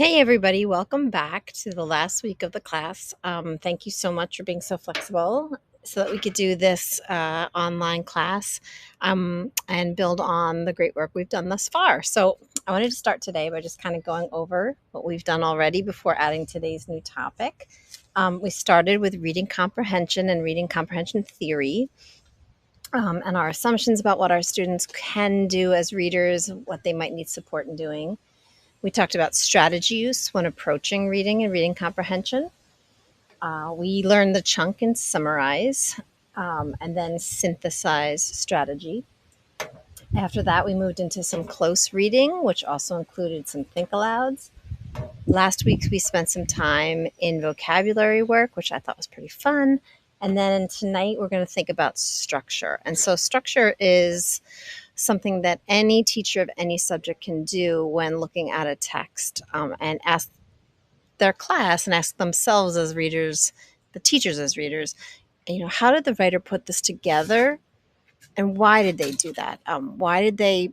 Hey, everybody, welcome back to the last week of the class. Thank you so much for being so flexible so that we could do this online class and build on the great work we've done thus far. So, I wanted to start today by just kind of going over what we've done already before adding today's new topic. We started with reading comprehension and reading comprehension theory. And our assumptions about what our students can do as readers, what they might need support in doing. We talked about strategy use when approaching reading and reading comprehension. We learned the chunk and summarize, and then synthesize strategy. After that, we moved into some close reading, which also included some think alouds. Last week, we spent some time in vocabulary work, which I thought was pretty fun. And then tonight, we're going to think about structure. And so, structure is something that any teacher of any subject can do when looking at a text and ask their class and ask themselves as readers, the teachers as readers, how did the writer put this together and why did they do that? Why did they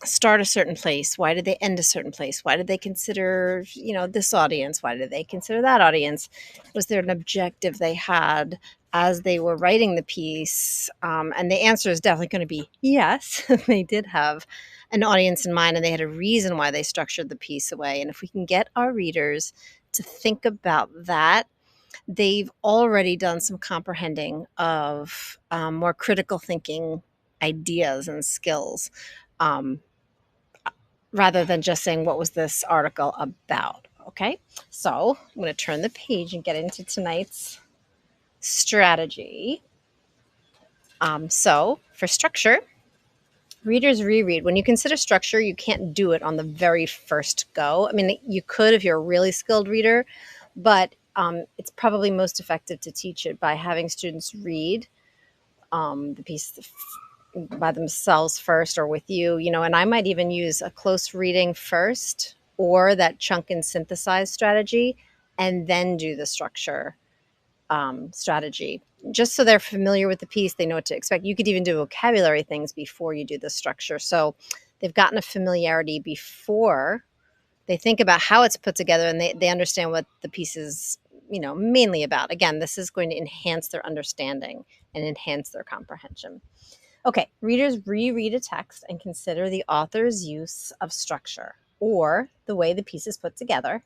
start a certain place? Why did they end a certain place? Why did they consider, this audience? Why did they consider that audience? Was there an objective they had as they were writing the piece? And the answer is definitely going to be yes. They did have an audience in mind and they had a reason why they structured the piece away. And if we can get our readers to think about that, they've already done some comprehending of more critical thinking ideas and skills. Um, rather than just saying, what was this article about? Okay, so I'm going to turn the page and get into tonight's strategy. So for structure, readers reread. When you consider structure, you can't do it on the very first go. I mean, you could if you're a really skilled reader, but it's probably most effective to teach it by having students read the piece by themselves first or with you, and I might even use a close reading first or that chunk and synthesize strategy and then do the structure strategy, just so they're familiar with the piece, they know what to expect. You could even do vocabulary things before you do the structure. So they've gotten a familiarity before they think about how it's put together and they understand what the piece is, mainly about. Again, this is going to enhance their understanding and enhance their comprehension. Okay, readers reread a text and consider the author's use of structure or the way the piece is put together,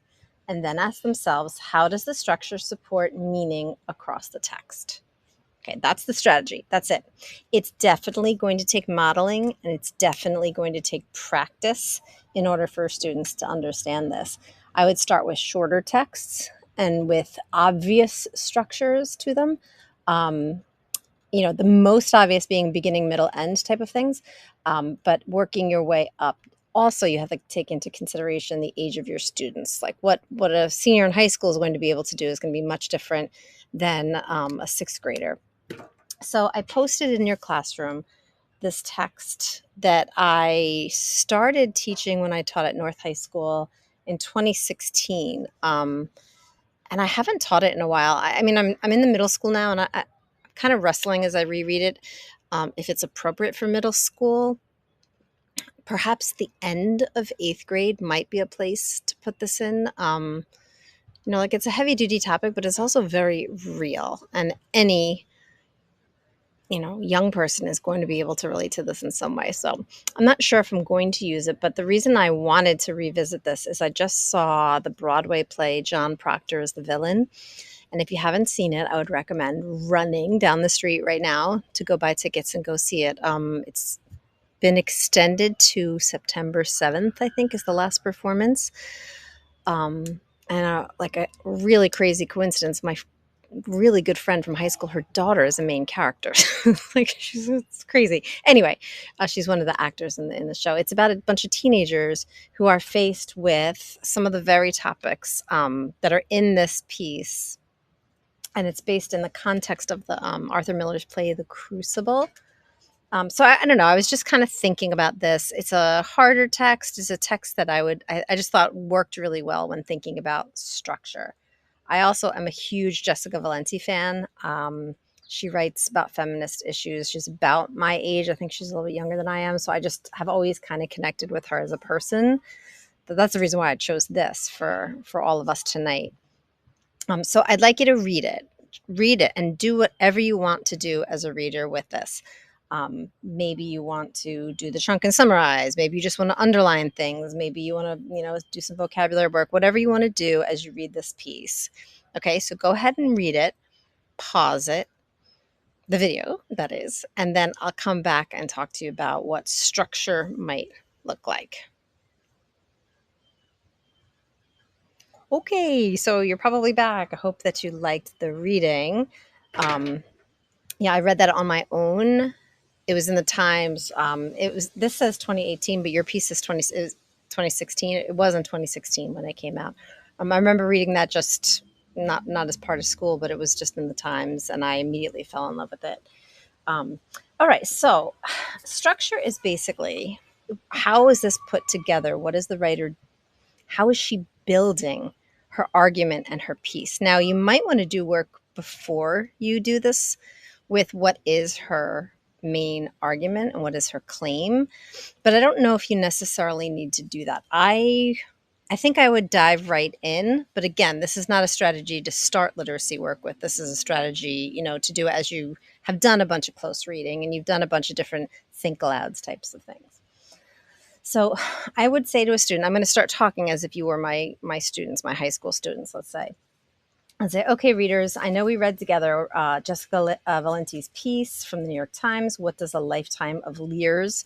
and then ask themselves, how does the structure support meaning across the text? Okay, that's the strategy. That's it. It's definitely going to take modeling and it's definitely going to take practice in order for students to understand this. I would start with shorter texts and with obvious structures to them. The most obvious being beginning, middle, end type of things, but working your way up. Also, you have to take into consideration the age of your students. Like what a senior in high school is going to be able to do is going to be much different than a sixth grader. So I posted in your classroom this text that I started teaching when I taught at North High School in 2016. And I haven't taught it in a while. I mean, I'm in the middle school now, and I'm kind of wrestling as I reread it. If it's appropriate for middle school, perhaps the end of 8th grade might be a place to put this in. It's a heavy duty topic, but it's also very real, and any young person is going to be able to relate to this in some way. So I'm not sure if I'm going to use it, but the reason I wanted to revisit this is I just saw the Broadway play John Proctor as the villain. And if you haven't seen it, I would recommend running down the street right now to go buy tickets and go see it. It's been extended to September 7th, I think, is the last performance. Like a really crazy coincidence, my really good friend from high school, her daughter is a main character. It's crazy. Anyway, she's one of the actors in the show. It's about a bunch of teenagers who are faced with some of the very topics that are in this piece. And it's based in the context of the Arthur Miller's play, The Crucible. So I don't know. I was just kind of thinking about this. It's a harder text. It's a text that I just thought worked really well when thinking about structure. I also am a huge Jessica Valenti fan. She writes about feminist issues. She's about my age. I think she's a little bit younger than I am. So I just have always kind of connected with her as a person. that's the reason why I chose this for all of us tonight. So I'd like you to read it, and do whatever you want to do as a reader with this. Maybe you want to do the chunk and summarize. Maybe you just want to underline things. Maybe you want to, do some vocabulary work. Whatever you want to do as you read this piece. Okay, so go ahead and read it. Pause it, the video, that is, and then I'll come back and talk to you about what structure might look like. Okay, so you're probably back. I hope that you liked the reading. Yeah, I read that on my own. It was in the Times. This says 2018, but your piece is 2016. It was in 2016 when it came out. I remember reading that just not as part of school, but it was just in the Times, and I immediately fell in love with it. All right, so structure is basically, how is this put together? What is the writer, how is she building her argument and her piece? Now, you might want to do work before you do this with what is her main argument and what is her claim, but I don't know if you necessarily need to do that. I think I would dive right in, but again, this is not a strategy to start literacy work with. This is a strategy, to do as you have done a bunch of close reading and you've done a bunch of different think alouds types of things. So I would say to a student, I'm going to start talking as if you were my students, my high school students, let's say. I'd say, okay, readers, I know we read together Jessica Valenti's piece from the New York Times, What Does a Lifetime of Leers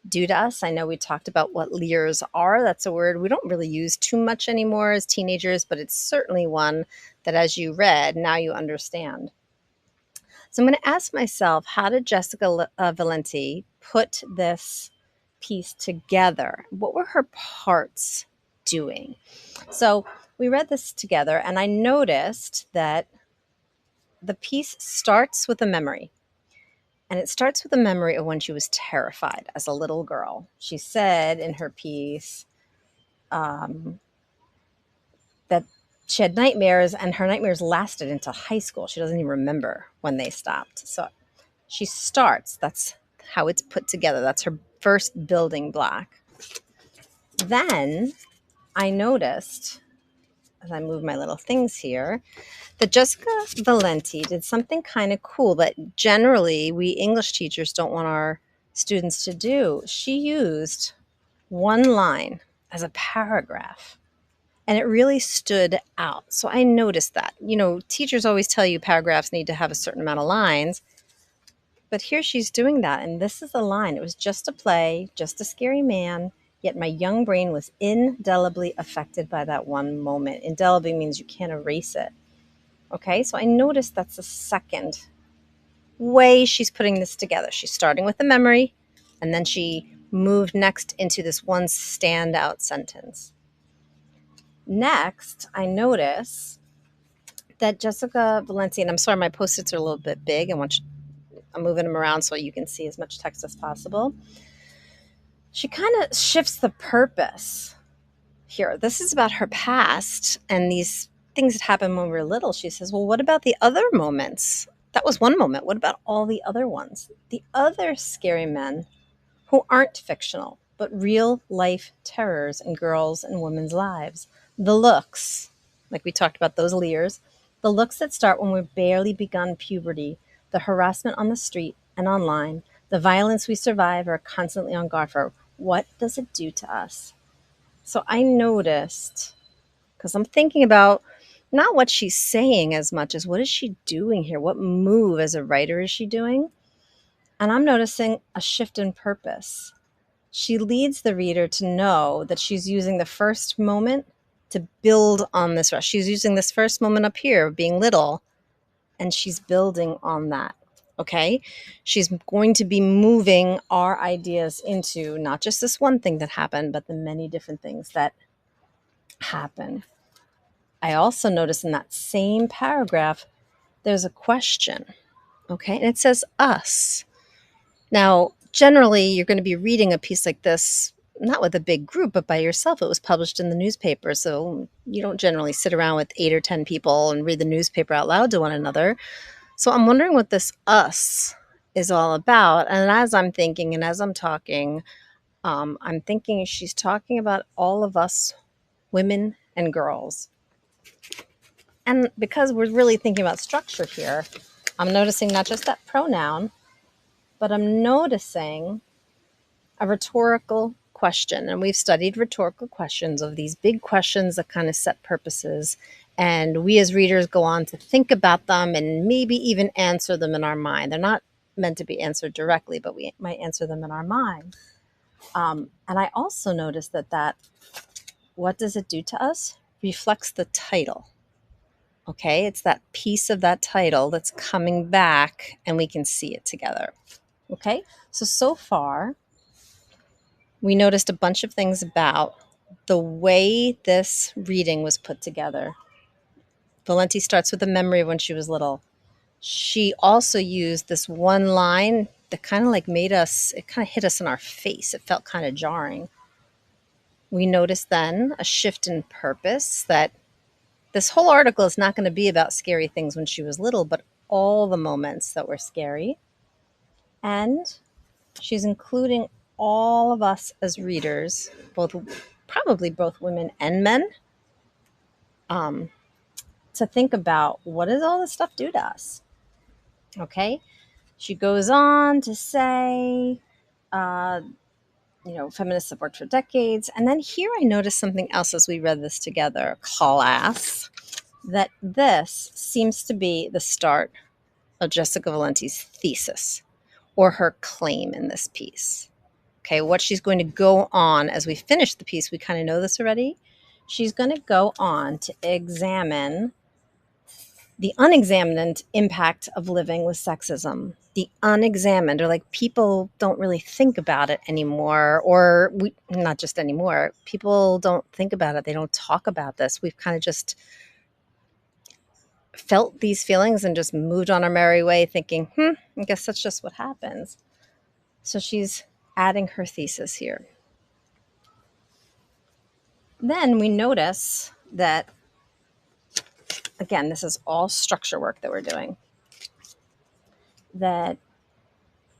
Do to Us? I know we talked about what leers are. That's a word we don't really use too much anymore as teenagers, but it's certainly one that as you read, now you understand. So I'm going to ask myself, how did Jessica Valenti put this piece together? What were her parts doing? So we read this together, and I noticed that the piece starts with a memory. And it starts with a memory of when she was terrified as a little girl. She said in her piece that she had nightmares, and her nightmares lasted into high school. She doesn't even remember when they stopped. So she starts, that's how it's put together. That's her first building block. Then I noticed, as I move my little things here, that Jessica Valenti did something kind of cool that generally we English teachers don't want our students to do. She used one line as a paragraph, and it really stood out. So I noticed that. Teachers always tell you paragraphs need to have a certain amount of lines, but here she's doing that, and this is a line. It was just a play, just a scary man, yet my young brain was indelibly affected by that one moment. Indelibly means you can't erase it. Okay, so I noticed that's the second way she's putting this together. She's starting with the memory, and then she moved next into this one standout sentence. Next, I notice that Jessica Valenti, and I'm sorry, my Post-its are a little bit big. I'm moving them around so you can see as much text as possible. She kind of shifts the purpose here. This is about her past and these things that happened when we were little. She says, well, what about the other moments? That was one moment. What about all the other ones? The other scary men who aren't fictional, but real life terrors in girls' and women's lives. The looks, like we talked about those leers, the looks that start when we've barely begun puberty, the harassment on the street and online, the violence we survive or are constantly on guard for. What does it do to us? So I noticed, because I'm thinking about not what she's saying as much as what is she doing here? What move as a writer is she doing? And I'm noticing a shift in purpose. She leads the reader to know that she's using the first moment to build on this rest. She's using this first moment up here of being little, and she's building on that. Okay? She's going to be moving our ideas into not just this one thing that happened, but the many different things that happen. I also notice in that same paragraph, there's a question. Okay? And it says us. Now, generally, you're going to be reading a piece like this, not with a big group, but by yourself. It was published in the newspaper, so you don't generally sit around with 8 or 10 people and read the newspaper out loud to one another. So I'm wondering what this us is all about. And as I'm thinking and as I'm talking, I'm thinking she's talking about all of us women and girls. And because we're really thinking about structure here, I'm noticing not just that pronoun, but I'm noticing a rhetorical question. And we've studied rhetorical questions of these big questions that kind of set purposes. And we as readers go on to think about them and maybe even answer them in our mind. They're not meant to be answered directly, but we might answer them in our mind. And I also noticed that what does it do to us? Reflects the title. Okay, it's that piece of that title that's coming back and we can see it together. Okay, so far we noticed a bunch of things about the way this reading was put together. Valenti starts with a memory of when she was little. She also used this one line that kind of like it kind of hit us in our face. It felt kind of jarring. We noticed then a shift in purpose, that this whole article is not going to be about scary things when she was little, but all the moments that were scary. And she's including all of us as readers, probably both women and men, um, to think about, what does all this stuff do to us? Okay. She goes on to say, uh, feminists have worked for decades. And then here I noticed something else as we read this together, class, that this seems to be the start of Jessica Valenti's thesis or her claim in this piece. Okay, what she's going to go on as we finish the piece, we kind of know this already. She's going to go on to examine the unexamined impact of living with sexism. The unexamined, or like people don't really think about it anymore, or not just anymore, people don't think about it. They don't talk about this. We've kind of just felt these feelings and just moved on our merry way thinking, I guess that's just what happens. So she's adding her thesis here. Then we notice that, again, this is all structure work that we're doing, that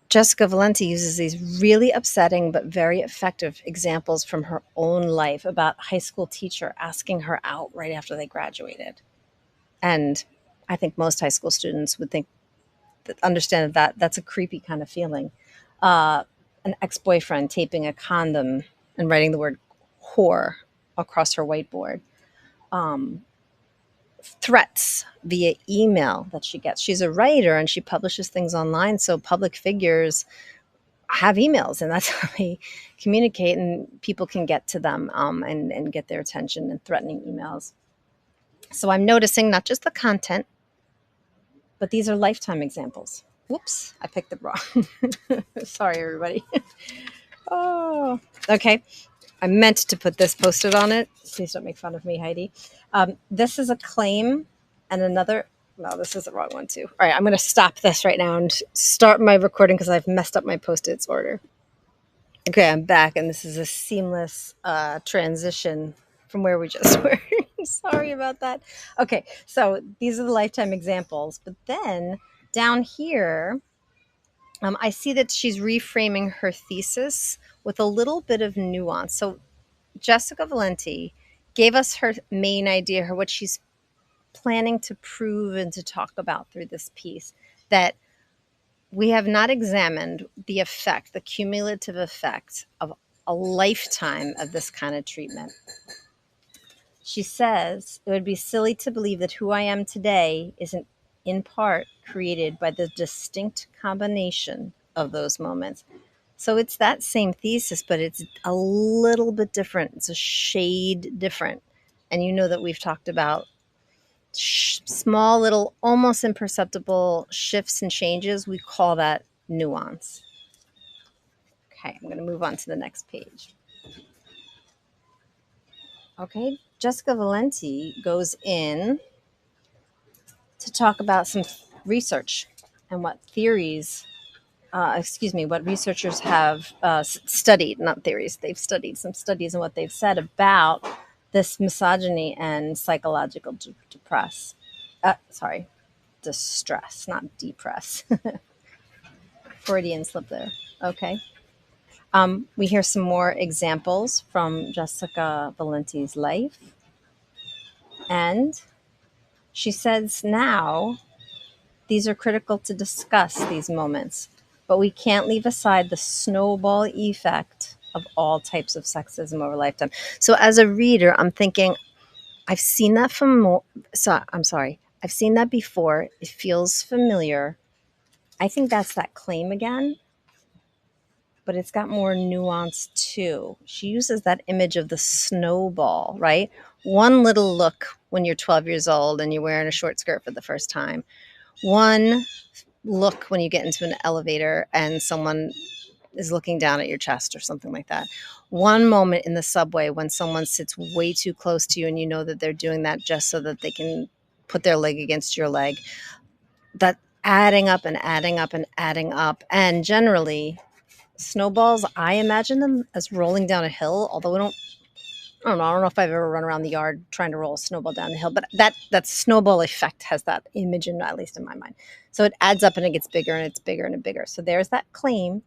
Jessica Valenti uses these really upsetting but very effective examples from her own life about a high school teacher asking her out right after they graduated. And I think most high school students would understand that that's a creepy kind of feeling. An ex-boyfriend taping a condom and writing the word whore across her whiteboard. Threats via email that she gets. She's a writer and she publishes things online, so public figures have emails, and that's how they communicate, and people can get to them and get their attention, and threatening emails. So I'm noticing not just the content, but these are lifetime examples. Whoops, I picked it wrong. Sorry, everybody. Oh, okay. I meant to put this posted on it. Please don't make fun of me, Heidi. This is a claim and another. No, this is the wrong one too. All right, I'm going to stop this right now and start my recording because I've messed up my Post-its order. Okay, I'm back, and this is a seamless transition from where we just were. Sorry about that. Okay, so these are the lifetime examples. But then down here, I see that she's reframing her thesis with a little bit of nuance. So Jessica Valenti gave us her main idea, what she's planning to prove and to talk about through this piece, that we have not examined the effect, the cumulative effect of a lifetime of this kind of treatment. She says, it would be silly to believe that who I am today isn't in part created by the distinct combination of those moments. So it's that same thesis, but it's a little bit different. It's a shade different. And you know that we've talked about small little, almost imperceptible shifts and changes. We call that nuance. Okay, I'm going to move on to the next page. Okay, Jessica Valenti goes in to talk about some research and what theories, what researchers have studied, not theories, they've studied some studies and what they've said about this misogyny and psychological distress, not depress. Freudian slip there. Okay. We hear some more examples from Jessica Valenti's life. And she says now these are critical to discuss these moments, but we can't leave aside the snowball effect of all types of sexism over lifetime. So as a reader, I'm thinking, I've seen that I'm sorry. I've seen that before. It feels familiar. I think that's that claim again, but it's got more nuance too. She uses that image of the snowball, right? One little look when you're 12 years old and you're wearing a short skirt for the first time. One look when you get into an elevator and someone is looking down at your chest or something like that. One moment in the subway when someone sits way too close to you and you know that they're doing that just so that they can put their leg against your leg. That adding up and adding up and adding up. And generally, snowballs, I imagine them as rolling down a hill, although I don't know. I don't know if I've ever run around the yard trying to roll a snowball down the hill, but that snowball effect has that image, at least in my mind. So it adds up and it gets bigger and it's bigger and bigger. So there's that claim,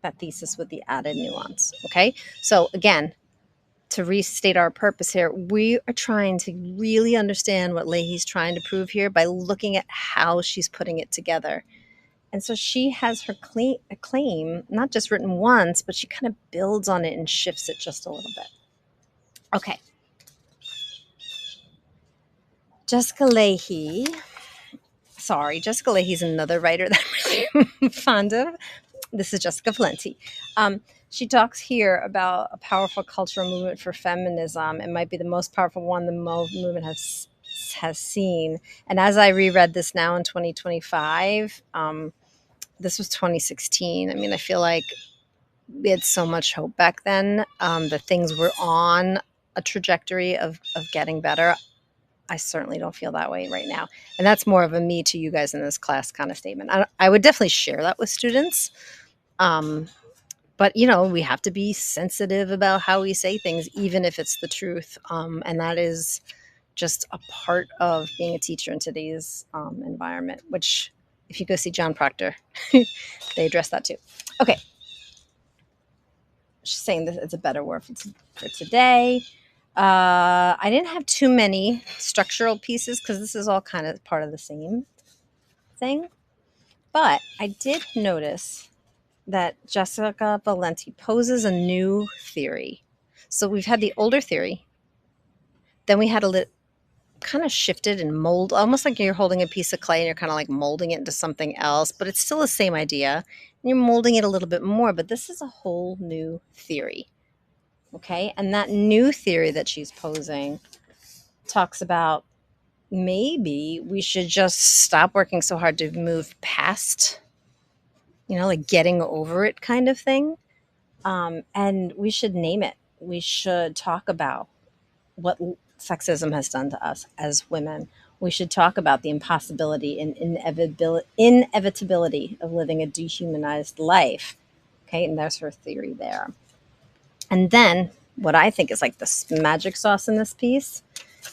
that thesis with the added nuance. Okay. So again, to restate our purpose here, we are trying to really understand what Leahy's trying to prove here by looking at how she's putting it together. And so she has her claim not just written once, but she kind of builds on it and shifts it just a little bit. Okay. Jessica Leahy. Jessica Leahy's another writer that I'm really fond of. This is Jessica Valenti. She talks here about a powerful cultural movement for feminism. It might be the most powerful one the movement has seen. And as I reread this now in 2025, this was 2016. I mean, I feel like we had so much hope back then that things were on a trajectory of getting better. I certainly don't feel that way right now. And that's more of a me to you guys in this class kind of statement. I would definitely share that with students. But, we have to be sensitive about how we say things, even if it's the truth. And that is just a part of being a teacher in today's environment, which if you go see John Proctor, they address that too. Okay. She's saying that it's a better word for today. I didn't have too many structural pieces because this is all kind of part of the same thing. But I did notice that Jessica Valenti poses a new theory. So we've had the older theory. Then we had kind of shifted and mold, almost like you're holding a piece of clay and you're kind of like molding it into something else, but it's still the same idea. And you're molding it a little bit more, but this is a whole new theory. Okay. And that new theory that she's posing talks about maybe we should just stop working so hard to move past, like getting over it kind of thing. And we should name it. We should talk about what sexism has done to us as women. We should talk about the impossibility and inevitability of living a dehumanized life. Okay. And there's her theory there. And then what I think is like the magic sauce in this piece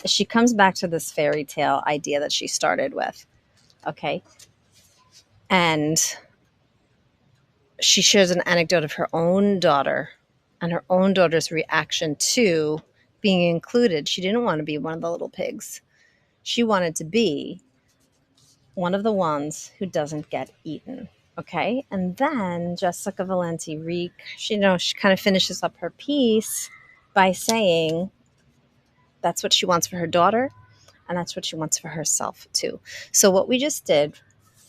is she comes back to this fairy tale idea that she started with. Okay. And she shares an anecdote of her own daughter and her own daughter's reaction to being included. She didn't want to be one of the little pigs. She wanted to be one of the ones who doesn't get eaten. Okay. And then Jessica Valenti, she kind of finishes up her piece by saying that's what she wants for her daughter, and that's what she wants for herself too. So what we just did,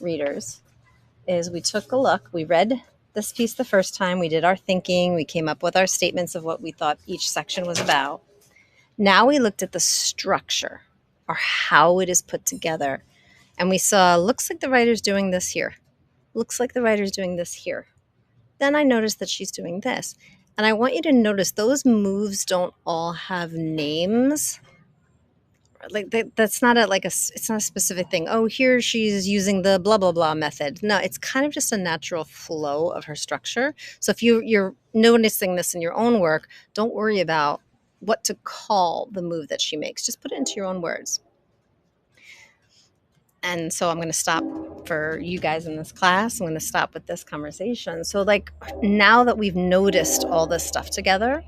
readers, is we took a look. We read this piece the first time. We did our thinking. We came up with our statements of what we thought each section was about. Now we looked at the structure or how it is put together. And we saw, looks like the writer's doing this here. Looks like the writer's doing this here. Then I noticed that she's doing this. And I want you to notice those moves don't all have names. Like that's not it's not a specific thing. Oh, here she's using the blah, blah, blah method. No, it's kind of just a natural flow of her structure. So if you're noticing this in your own work, don't worry about what to call the move that she makes. Just put it into your own words. And so I'm going to stop for you guys in this class. I'm going to stop with this conversation. So, like, now that we've noticed all this stuff together,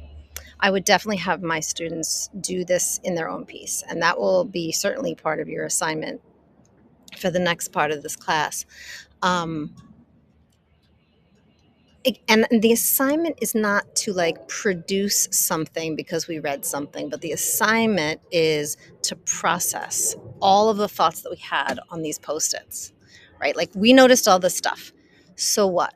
I would definitely have my students do this in their own piece. And that will be certainly part of your assignment for the next part of this class. Um, and the assignment is not to like produce something because we read something, but the assignment is to process all of the thoughts that we had on these post-its, right? Like, we noticed all this stuff. So what?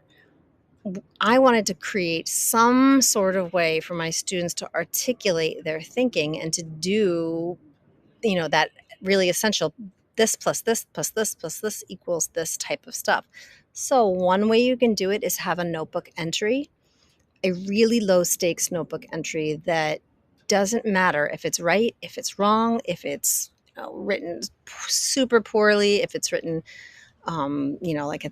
I wanted to create some sort of way for my students to articulate their thinking and to do, that really essential this plus this plus this plus this equals this type of stuff. So one way you can do it is have a notebook entry, a really low stakes notebook entry that doesn't matter if it's right, if it's wrong, if it's written super poorly, if it's written, like a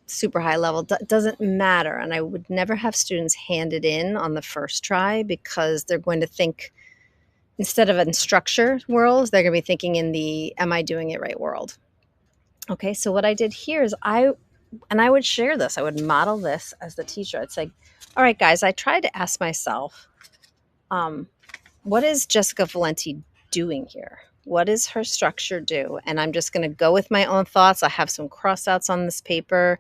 super high level, doesn't matter. And I would never have students hand it in on the first try, because they're going to think, instead of in structure worlds, they're going to be thinking in the am I doing it right world. Okay, so what I did here is I would share this. I would model this as the teacher. I'd say, all right, guys, I tried to ask myself, what is Jessica Valenti doing here? What does her structure do? And I'm just going to go with my own thoughts. I have some crossouts on this paper,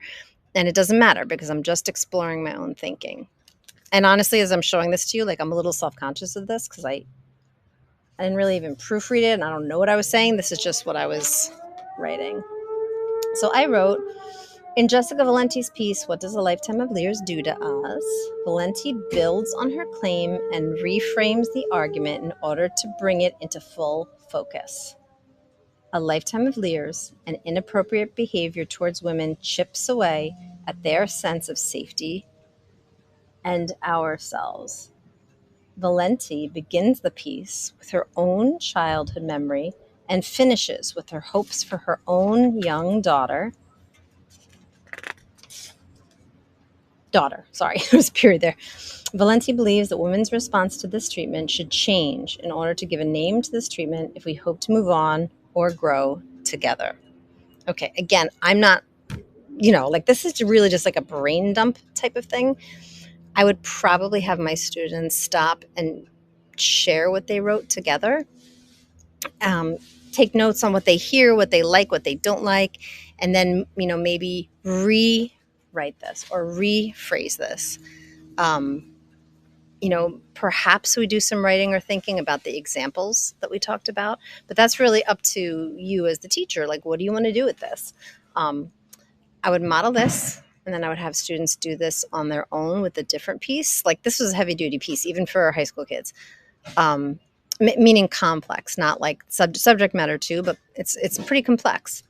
and it doesn't matter because I'm just exploring my own thinking. And honestly, as I'm showing this to you, like, I'm a little self-conscious of this because I didn't really even proofread it, and I don't know what I was saying. This is just what I was writing. So I wrote, in Jessica Valenti's piece, What Does a Lifetime of Lears Do to Us? Valenti builds on her claim and reframes the argument in order to bring it into full focus. A lifetime of Lears and inappropriate behavior towards women chips away at their sense of safety and ourselves. Valenti begins the piece with her own childhood memory and finishes with her hopes for her own young daughter. Sorry, there was a period there. Valenti believes that women's response to this treatment should change in order to give a name to this treatment if we hope to move on or grow together. Okay, again, I'm not, this is really just like a brain dump type of thing. I would probably have my students stop and share what they wrote together. Take notes on what they hear, what they like, what they don't like, and then, maybe rewrite this or rephrase this. Perhaps we do some writing or thinking about the examples that we talked about, but that's really up to you as the teacher. Like, what do you want to do with this? I would model this, and then I would have students do this on their own with a different piece. Like, this was a heavy duty piece, even for our high school kids. Meaning complex, not like subject matter too, but it's pretty complex.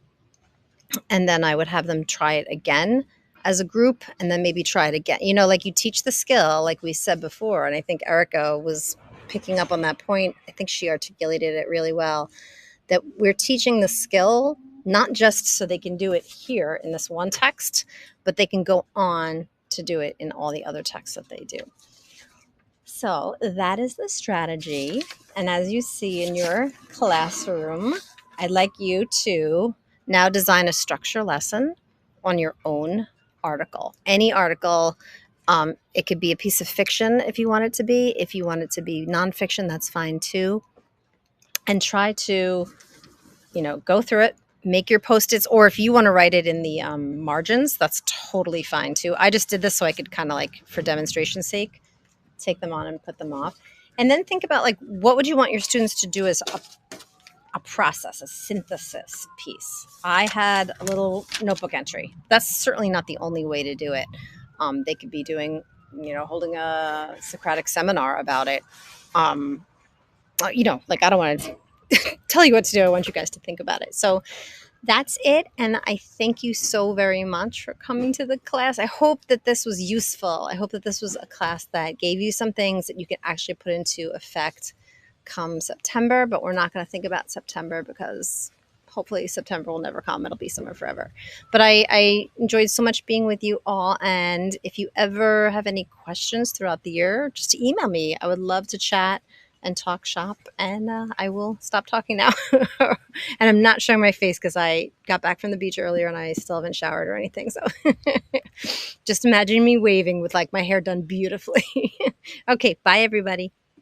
And then I would have them try it again as a group, and then maybe try it again. Like, you teach the skill, like we said before, and I think Erica was picking up on that point. I think she articulated it really well, that we're teaching the skill not just so they can do it here in this one text, but they can go on to do it in all the other texts that they do. So that is the strategy. And as you see in your classroom, I'd like you to now design a structure lesson on your own article. Any article. It could be a piece of fiction if you want it to be. If you want it to be nonfiction, that's fine too. And try to, go through it, make your Post-its, or if you want to write it in the margins, that's totally fine too. I just did this so I could kind of, like, for demonstration's sake, take them on and put them off. And then think about, like, what would you want your students to do as a process, a synthesis piece? I had a little notebook entry. That's certainly not the only way to do it. They could be doing, holding a Socratic seminar about it. I don't want to tell you what to do. I want you guys to think about it. So that's it. And I thank you so very much for coming to the class. I hope that this was useful. I hope that this was a class that gave you some things that you can actually put into effect come September, but we're not going to think about September because hopefully September will never come. It'll be summer forever. But I enjoyed so much being with you all. And if you ever have any questions throughout the year, just email me. I would love to chat. and talk shop. And I will stop talking now. And I'm not showing my face because I got back from the beach earlier and I still haven't showered or anything. So just imagine me waving with like my hair done beautifully. Okay, bye everybody.